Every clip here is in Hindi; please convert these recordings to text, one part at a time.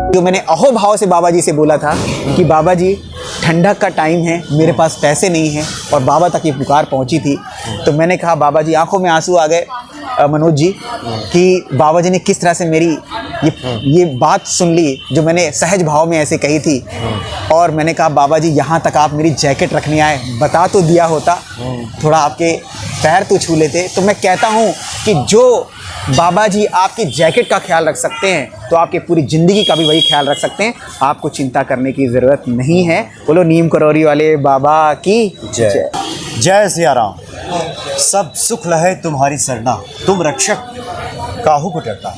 जो मैंने अहो भाव से बाबा जी से बोला था कि बाबा जी ठंडक का टाइम है, मेरे पास पैसे नहीं हैं, और बाबा तक ये पुकार पहुंची थी। तो मैंने कहा बाबा जी, आंखों में आंसू आ गए मनोज जी कि बाबा जी ने किस तरह से मेरी ये बात सुन ली जो मैंने सहज भाव में ऐसे कही थी। और मैंने कहा बाबा जी, यहाँ तक आप मेरी जैकेट रखने आए, बता तो दिया होता, थोड़ा आपके पैर तो छू लेते। तो मैं कहता हूँ कि जो बाबा जी आपकी जैकेट का ख्याल रख सकते हैं तो आपकी पूरी ज़िंदगी का भी वही ख्याल रख सकते हैं। आपको चिंता करने की ज़रूरत नहीं है। बोलो नीम करौरी वाले बाबा की जय। जय सिया राम। सब सुख लहे तुम्हारी सरना, तुम रक्षक काहू को डरता।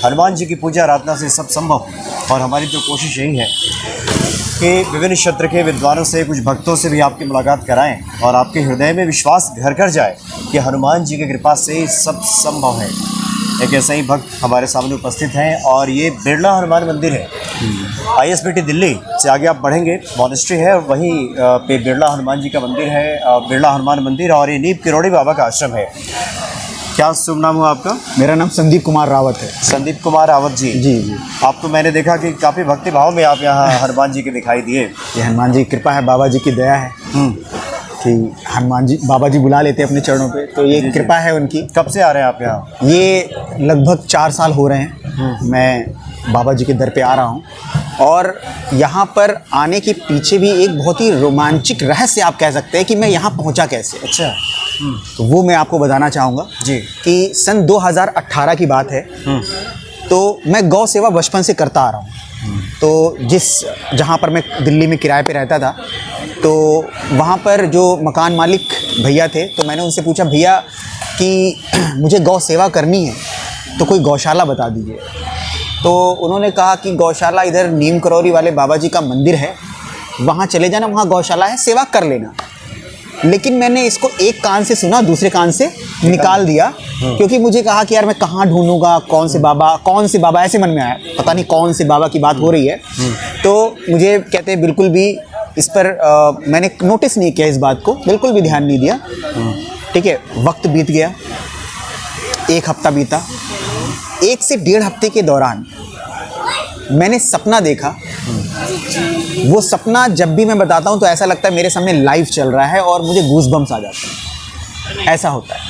हनुमान जी की पूजा आराधना से सब संभव, और हमारी तो कोशिश यही है कि विभिन्न क्षेत्र के विद्वानों से, कुछ भक्तों से भी आपकी मुलाकात कराएं और आपके हृदय में विश्वास घर कर जाए कि हनुमान जी की कृपा से सब संभव है। एक ऐसा ही भक्त हमारे सामने उपस्थित हैं और ये बिरला हनुमान मंदिर है। ISBT दिल्ली से आगे आप बढ़ेंगे, मॉनेस्ट्री है, वहीं पे बिरला हनुमान जी का मंदिर है, बिरला हनुमान मंदिर, और ये नीम किरोड़ी बाबा का आश्रम है। क्या शुभ नाम हुआ आपका? मेरा नाम संदीप कुमार रावत है। संदीप कुमार रावत जी। जी। आप तो मैंने देखा कि काफ़ी भक्ति भाव में आप यहाँ हनुमान जी के दिखाई दिए। ये हनुमान जी की कृपा है, बाबा जी की दया है कि हनुमान जी, बाबा जी बुला लेते हैं अपने चरणों पे, तो ये कृपा है उनकी। कब से आ रहे हैं आप यहाँ? ये लगभग 4 साल हो रहे हैं मैं बाबा जी के दर पे आ रहा हूँ। और यहाँ पर आने के पीछे भी एक बहुत ही रोमांचक रहस्य आप कह सकते हैं कि मैं यहाँ पहुँचा कैसे। अच्छा। तो वो मैं आपको बताना चाहूँगा जी कि सन 2018 की बात है। तो मैं गौ सेवा बचपन से करता आ रहा हूँ। तो जहाँ पर मैं दिल्ली में किराए पे रहता था, तो वहाँ पर जो मकान मालिक भैया थे, तो मैंने उनसे पूछा, भैया कि मुझे गौ सेवा करनी है तो कोई गौशाला बता दीजिए। तो उन्होंने कहा कि गौशाला इधर नीम करौरी वाले बाबा जी का मंदिर है, वहाँ चले जाना, वहाँ गौशाला है, सेवा कर लेना। लेकिन मैंने इसको एक कान से सुना, दूसरे कान से निकाल दिया, क्योंकि मुझे कहा कि यार मैं कहाँ ढूंढूंगा, कौन से बाबा, ऐसे मन में आया, पता नहीं कौन से बाबा की बात हो रही है। तो मुझे कहते हैं बिल्कुल भी इस पर मैंने नोटिस नहीं किया, इस बात को बिल्कुल भी ध्यान नहीं दिया। ठीक है, वक्त बीत गया, 1 हफ्ता बीता। 1 से 1.5 हफ्ते के दौरान मैंने सपना देखा। वो सपना जब भी मैं बताता हूँ तो ऐसा लगता है मेरे सामने लाइव चल रहा है और मुझे गूज़बम्स आ जाते हैं, ऐसा होता है।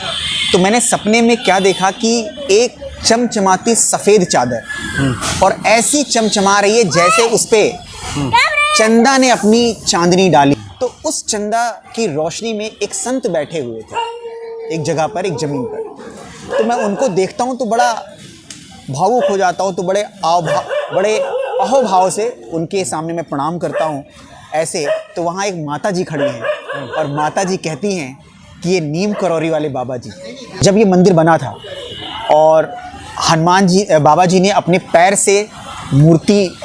तो मैंने सपने में क्या देखा कि एक चमचमाती सफ़ेद चादर, और ऐसी चमचमा रही है जैसे उस पर चंदा ने अपनी चांदनी डाली। तो उस चंदा की रोशनी में एक संत बैठे हुए थे एक जगह पर, एक ज़मीन पर। तो मैं उनको देखता हूँ तो बड़ा भावुक हो जाता हूँ, तो बड़े अहोभाव से उनके सामने मैं प्रणाम करता हूँ ऐसे। तो वहाँ एक माता जी खड़ी हैं और माता जी कहती हैं कि ये नीम करौरी वाले बाबा जी, जब ये मंदिर बना था और हनुमान जी, बाबा जी ने अपने पैर से मूर्ति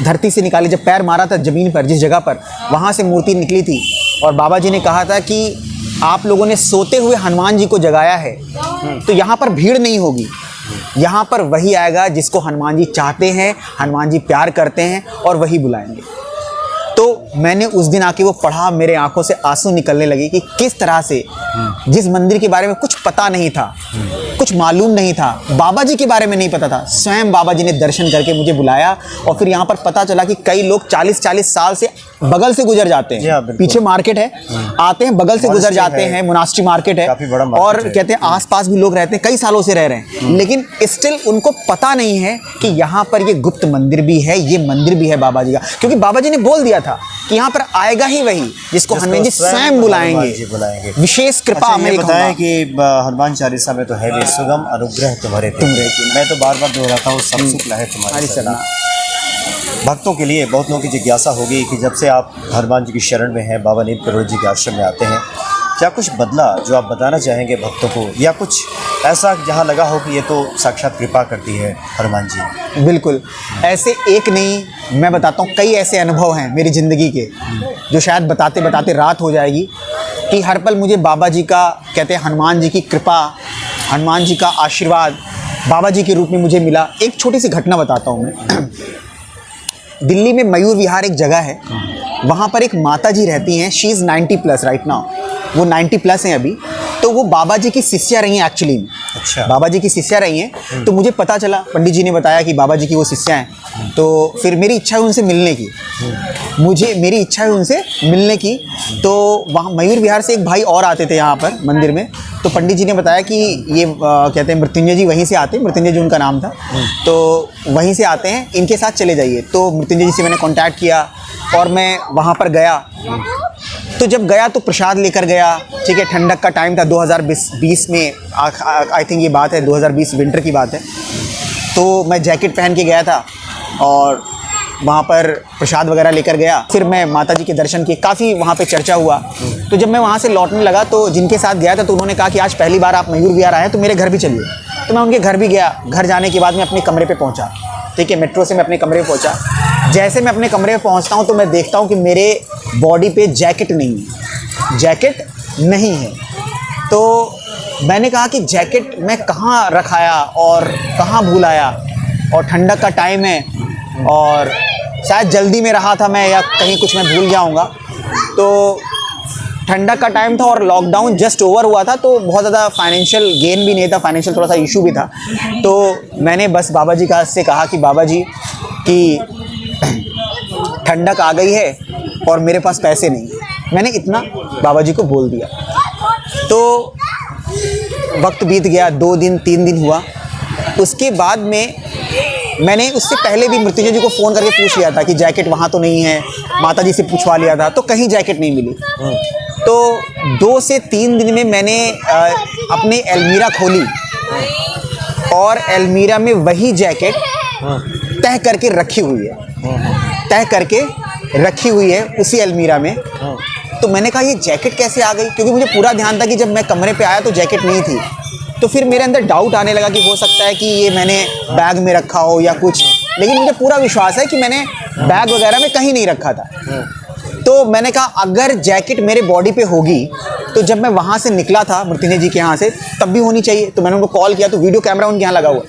धरती से निकाली, जब पैर मारा था ज़मीन पर, जिस जगह पर, वहाँ से मूर्ति निकली थी। और बाबा जी ने कहा था कि आप लोगों ने सोते हुए हनुमान जी को जगाया है, तो यहाँ पर भीड़ नहीं होगी, यहाँ पर वही आएगा जिसको हनुमान जी चाहते हैं, हनुमान जी प्यार करते हैं, और वही बुलाएंगे। तो मैंने उस दिन आके वो पढ़ा, मेरे आंखों से आंसू निकलने लगे कि किस तरह से जिस मंदिर के बारे में कुछ पता नहीं था, कुछ मालूम नहीं था, बाबा जी के बारे में नहीं पता था, स्वयं बाबा जी ने दर्शन करके मुझे बुलाया। और फिर यहाँ पर पता चला कि कई लोग 40-40 साल से बगल से गुजर जाते हैं, पीछे मार्केट है, आते हैं, बगल से गुजर जाते हैं, मोनास्ट्री मार्केट है, और कहते हैं आसपास भी लोग रहते हैं, कई सालों से रह रहे हैं, लेकिन स्टिल उनको पता नहीं है कि यहाँ पर ये गुप्त मंदिर भी है, ये मंदिर भी है बाबा जी का। क्योंकि बाबा जी ने बोल दिया था कि यहाँ पर आएगा ही वही जिसको हनुमान जी स्वयं बुलाएंगे, विशेष कृपा। मैं बताया कि हनुमान चालीसा में तो है भी सुगम अनुग्रह तुम्हारे मैं तो बार बार दोहराता हूँ, सब सुख लहे तुम्हारी सरना। भक्तों के लिए बहुत लोगों की जिज्ञासा होगी कि जब से आप हनुमान जी की शरण में हैं, बाबा नीम करौरी जी के आश्रम में आते हैं, क्या कुछ बदला जो आप बताना चाहेंगे भक्तों को, या कुछ ऐसा जहाँ लगा हो कि ये तो साक्षात कृपा करती है हनुमान जी? बिल्कुल, ऐसे एक नहीं, मैं बताता हूँ, कई ऐसे अनुभव हैं मेरी ज़िंदगी के जो शायद बताते बताते रात हो जाएगी, कि हर पल मुझे बाबा जी का, कहते हैं हनुमान जी की कृपा, हनुमान जी का आशीर्वाद बाबा जी के रूप में मुझे मिला। एक छोटी सी घटना बताता हूँ मैं। दिल्ली में मयूर विहार एक जगह है, वहाँ पर एक माता जी रहती हैं, शी इज़ 90+ राइट नाउ, वो 90+ हैं अभी। तो वो बाबा जी की शिष्या रही हैं एक्चुअली में। अच्छा। बाबा जी की शिष्या रही हैं। तो मुझे पता चला, पंडित जी ने बताया कि बाबा जी की वो शिष्या हैं। तो फिर मेरी इच्छा हुई उनसे मिलने की, मेरी इच्छा हुई उनसे मिलने की। तो वहाँ मयूर विहार से एक भाई और आते थे यहाँ पर मंदिर में। तो पंडित जी ने बताया कि ये कहते हैं मृत्युंजय जी वहीं से आते हैं, मृत्युंजय जी उनका नाम था। तो वहीं से आते हैं, इनके साथ चले जाइए। तो मृत्युंजय जी से मैंने कांटेक्ट किया और मैं वहाँ पर गया। तो जब गया तो प्रसाद लेकर गया, ठीक है। ठंडक का टाइम था 2020 में, आई थिंक ये बात है 2020 विंटर की बात है। तो मैं जैकेट पहन के गया था और वहाँ पर प्रसाद वगैरह लेकर गया। फिर मैं माता जी के दर्शन किए, काफ़ी वहाँ पे चर्चा हुआ। तो जब मैं वहाँ से लौटने लगा तो जिनके साथ गया था तो उन्होंने कहा कि आज पहली बार आप मयूर विहार आए हैं तो मेरे घर भी चलिए। तो मैं उनके घर भी गया। घर जाने के बाद मैं अपने कमरे पे पहुँचा, ठीक है। मेट्रो से मैं अपने कमरे पे पहुँचा। जैसे मैं अपने कमरे पे पहुँचता हूँ तो मैं देखता हूँ कि मेरे बॉडी पे जैकेट नहीं है, जैकेट नहीं है। तो मैंने कहा कि जैकेट मैं कहाँ रखाया और कहाँ भूल आया, और ठंडक का टाइम है और शायद जल्दी में रहा था मैं, या कहीं कुछ मैं भूल जाऊँगा। तो ठंडक का टाइम था और लॉकडाउन जस्ट ओवर हुआ था, तो बहुत ज़्यादा फाइनेंशियल गेन भी नहीं था, फाइनेंशियल थोड़ा सा इशू भी था। तो मैंने बस बाबा जी का से कहा कि बाबा जी कि ठंडक आ गई है और मेरे पास पैसे नहीं है। मैंने इतना बाबा जी को बोल दिया। तो वक्त बीत गया, 2 दिन 3 दिन हुआ। उसके बाद में मैंने उससे पहले भी मृत्युंजय जी को फ़ोन करके पूछ लिया था कि जैकेट वहाँ तो नहीं है, माता जी से पूछवा लिया था, तो कहीं जैकेट नहीं मिली। तो 2 से 3 दिन में मैंने अपने अलमीरा खोली और अलमीरा में वही जैकेट तह करके रखी हुई है, तह करके रखी हुई है उसी अलमीरा में। तो मैंने कहा ये जैकेट कैसे आ गई, क्योंकि मुझे पूरा ध्यान था कि जब मैं कमरे पे आया तो जैकेट नहीं थी। तो फिर मेरे अंदर डाउट आने लगा कि हो सकता है कि ये मैंने बैग में रखा हो या कुछ, लेकिन मुझे पूरा विश्वास है कि मैंने बैग वगैरह में कहीं नहीं रखा था। तो मैंने कहा अगर जैकेट मेरे बॉडी पे होगी तो जब मैं वहाँ से निकला था मृत्युंजय जी के यहाँ से तब भी होनी चाहिए। तो मैंने उनको कॉल किया तो वीडियो कैमरा उनके यहाँ लगा हुआ,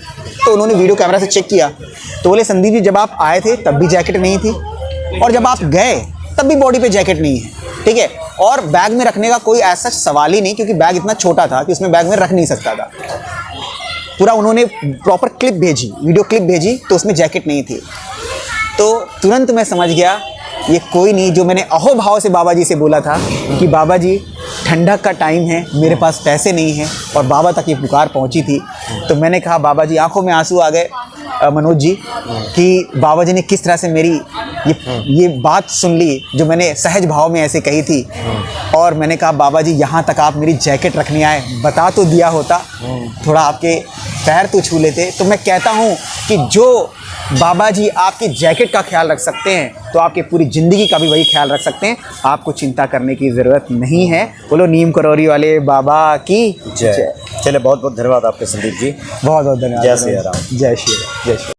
तो उन्होंने वीडियो कैमरा से चेक किया तो बोले संदीप जी जब आप आए थे तब भी जैकेट नहीं थी और जब आप गए तब भी बॉडी पे जैकेट नहीं है, ठीक है। और बैग में रखने का कोई ऐसा सवाल ही नहीं, क्योंकि बैग इतना छोटा था कि उसमें बैग में रख नहीं सकता था। पूरा उन्होंने प्रॉपर क्लिप भेजी, वीडियो क्लिप भेजी, तो उसमें जैकेट नहीं थी। तो तुरंत मैं समझ गया ये कोई नहीं, जो मैंने अहोभाव से बाबा जी से बोला था कि बाबा जी ठंडक का टाइम है, मेरे पास पैसे नहीं हैं, और बाबा तक ये पुकार पहुंची थी। तो मैंने कहा बाबा जी, आंखों में आंसू आ गए मनोज जी कि बाबा जी ने किस तरह से मेरी ये बात सुन ली जो मैंने सहज भाव में ऐसे कही थी। और मैंने कहा बाबा जी यहाँ तक आप मेरी जैकेट रखने आए, बता तो दिया होता, थोड़ा आपके पैर तो छू लेते। तो मैं कहता हूँ कि जो बाबा जी आपकी जैकेट का ख्याल रख सकते हैं तो आपकी पूरी ज़िंदगी का भी वही ख्याल रख सकते हैं। आपको चिंता करने की ज़रूरत नहीं है। बोलो नीम करौरी वाले बाबा की जय। चले, बहुत बहुत धन्यवाद आपके संदीप जी, बहुत बहुत धन्यवाद। जय श्री राम। जय श्री राम। जय श्री राम।